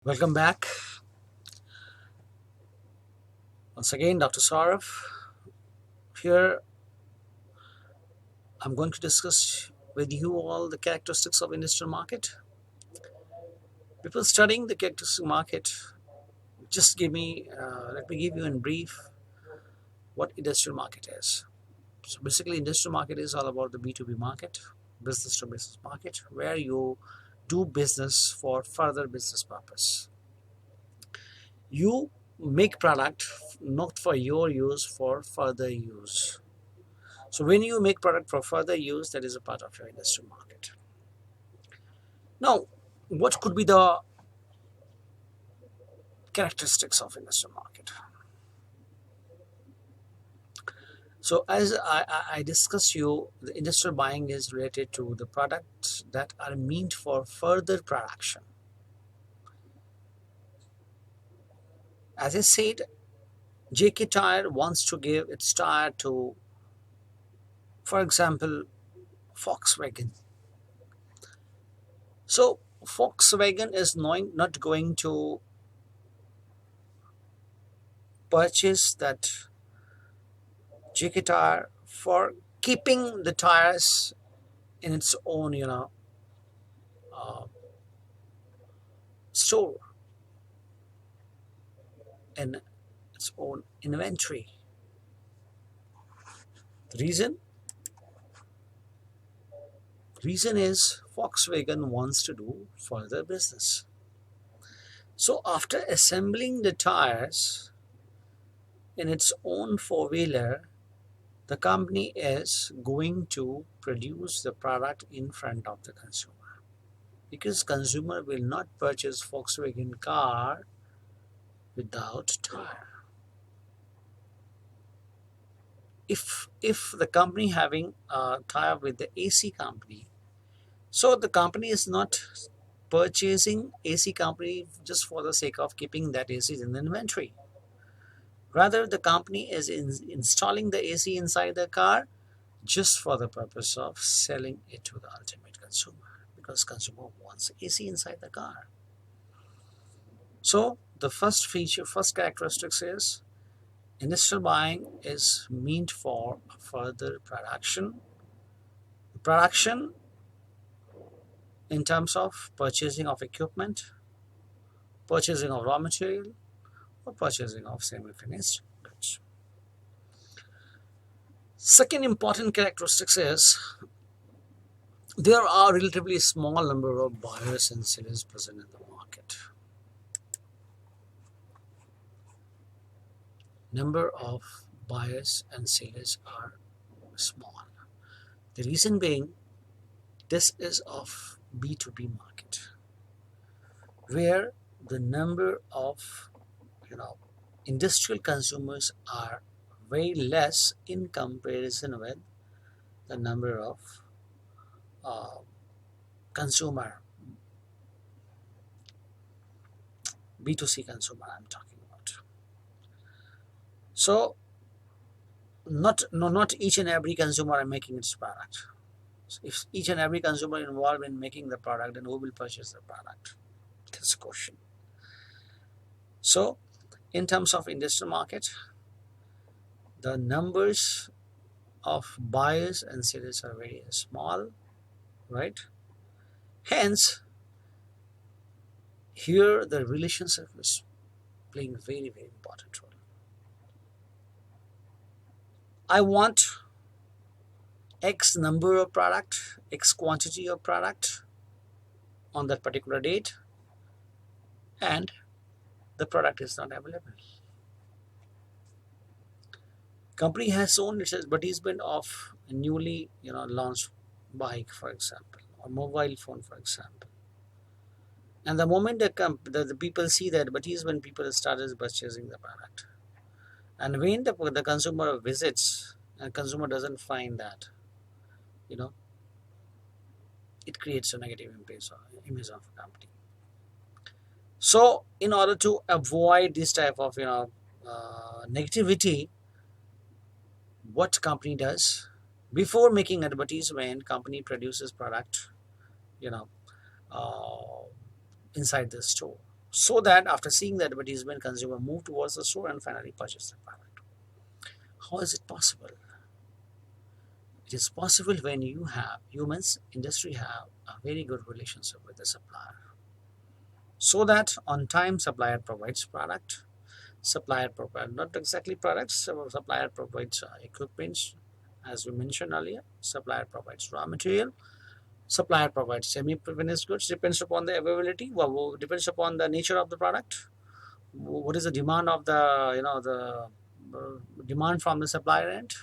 Welcome back. Once again, Dr. Saurav. Here, I'm going to discuss with you all the characteristics of industrial market. Before studying the characteristic market, let me give you in brief what industrial market is. So basically, industrial market is all about the B2B market, business to business market, where you do business for further business purpose. You make product not for your use, for further use. So when you make product for further use, that is a part of your industrial market. Now, what could be the characteristics of industrial market? So as I discuss you, the industrial buying is related to the products that are meant for further production. As I said, JK Tire wants to give its tire to, for example, Volkswagen. So Volkswagen is not going to purchase that JK Tire for keeping the tires in its own, uh, store, in its own inventory. The reason is Volkswagen wants to do further business. So after assembling the tires in its own four-wheeler, the company is going to produce the product in front of the consumer, because consumer will not purchase Volkswagen car without tire. If the company having a tie up with the AC company, so the company is not purchasing AC company just for the sake of keeping that AC in the inventory. Rather, the company is installing the AC inside the car just for the purpose of selling it to the ultimate consumer, because consumer wants AC inside the car. So the first characteristics is industrial buying is meant for further production in terms of purchasing of equipment, purchasing of raw material, or purchasing of semi-finished goods. Second important characteristics is there are relatively small number of buyers and sellers present in the market. Number of buyers and sellers are small. The reason being, this is of B2B market, where the number of industrial consumers are way less in comparison with the number of consumer, B2C consumer I'm talking about. So not each and every consumer are making its product. So if each and every consumer involved in making the product, then who will purchase the product? That's the question. So in terms of industrial market, the numbers of buyers and sellers are very small, right? Hence, here the relationship is playing very, very important role. I want X number of product, X quantity of product on that particular date, and the product is not available. Company has shown its advertisement of a newly launched bike, for example, or mobile phone, for example. And the moment the people see the advertisement, people started purchasing the product. And when the consumer visits and consumer doesn't find that, it creates a negative image of a company. So in order to avoid this type of negativity, what company does, before making advertisement, company produces product uh, inside the store. so that after seeing the advertisement, consumer move towards the store and finally purchase the product. How is it possible? It is possible when you have humans, industry have a very good relationship with the supplier. So that on time supplier provides product, supplier provides not exactly products, supplier provides equipment, as we mentioned earlier, supplier provides raw material, supplier provides semi-finished goods, depends upon the availability, depends upon the nature of the product, what is the demand of the demand from the supplier end.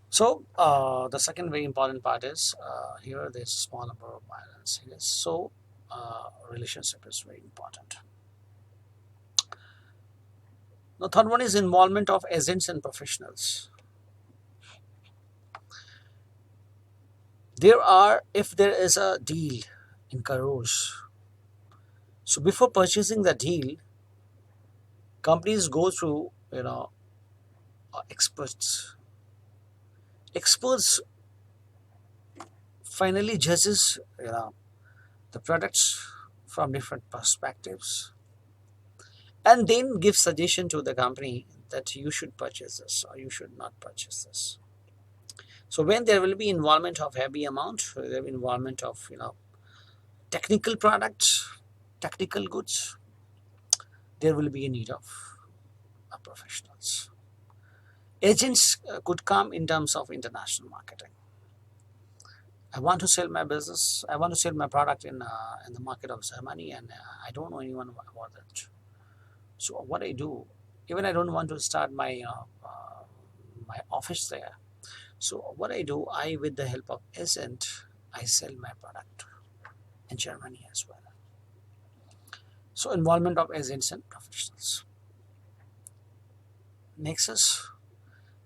So the second very important part is here there's a small number of violence. So relationship is very important. The third one is involvement of agents and professionals. If there is a deal in crores, so before purchasing the deal, companies go through experts. Experts finally judges the products from different perspectives, and then give suggestion to the company that you should purchase this or you should not purchase this. So when there will be involvement of heavy amount, there will be involvement of technical products, technical goods, there will be a need of professionals. Agents could come in terms of international marketing. I want to sell my business, I want to sell my product in the market of Germany, and I don't know anyone about it. So what I do, even I don't want to start my my office there. So what I do, with the help of agent, I sell my product in Germany as well. So involvement of agents and professionals. Next is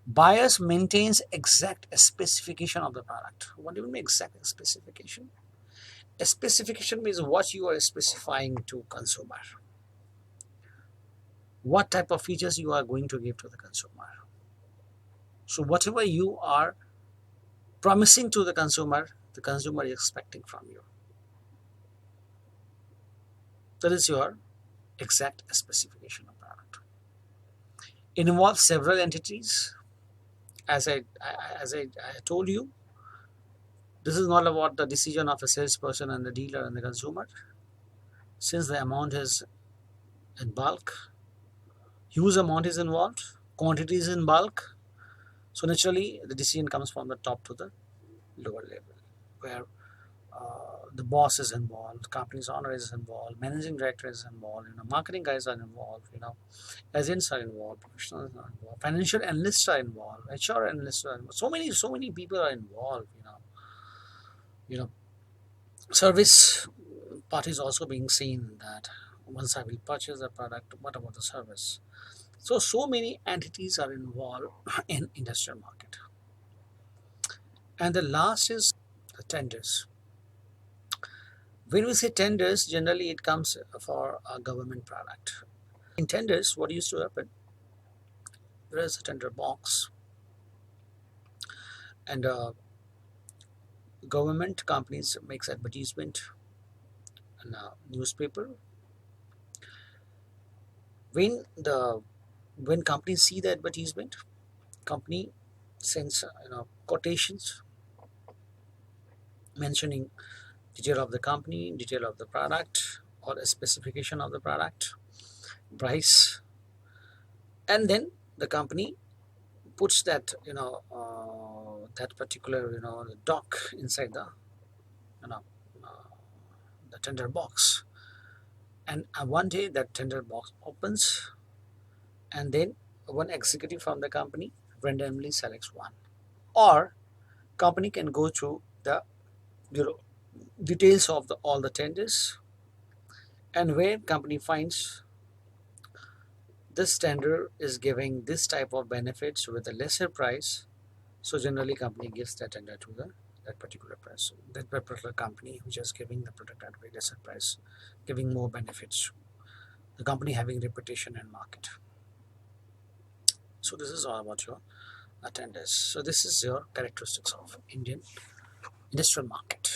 buyers maintains exact specification of the product. What do you mean exact specification? A specification means what you are specifying to consumer. What type of features you are going to give to the consumer. So whatever you are promising to the consumer is expecting from you. That is your exact specification of product. It involves several entities. As I told you, this is not about the decision of a salesperson and the dealer and the consumer. Since the amount is in bulk, huge amount is involved, quantity is in bulk, so naturally the decision comes from the top to the lower level, where the boss is involved, company's owner is involved, managing director is involved, marketing guys are involved, agents are involved, professionals are involved, financial analysts are involved, HR analysts are involved. So many people are involved. Service part is also being seen, that once I will purchase the product, what about the service? So many entities are involved in industrial market. And the last is the tenders. When we say tenders, generally it comes for a government product. In tenders, what used to happen? There is a tender box, and government companies makes advertisement in a newspaper. When companies see the advertisement, company sends quotations mentioning detail of the company, detail of the product, or a specification of the product, price, and then the company puts that that particular doc inside the the tender box, and one day that tender box opens, and then one executive from the company randomly selects one, or company can go through the details of all the tenders, and where company finds this tender is giving this type of benefits with a lesser price, so generally company gives that tender to that particular price, that particular company which is giving the product at a very lesser price, giving more benefits, the company having reputation and market. So this is all about your tenders. So this is your characteristics of Indian industrial market.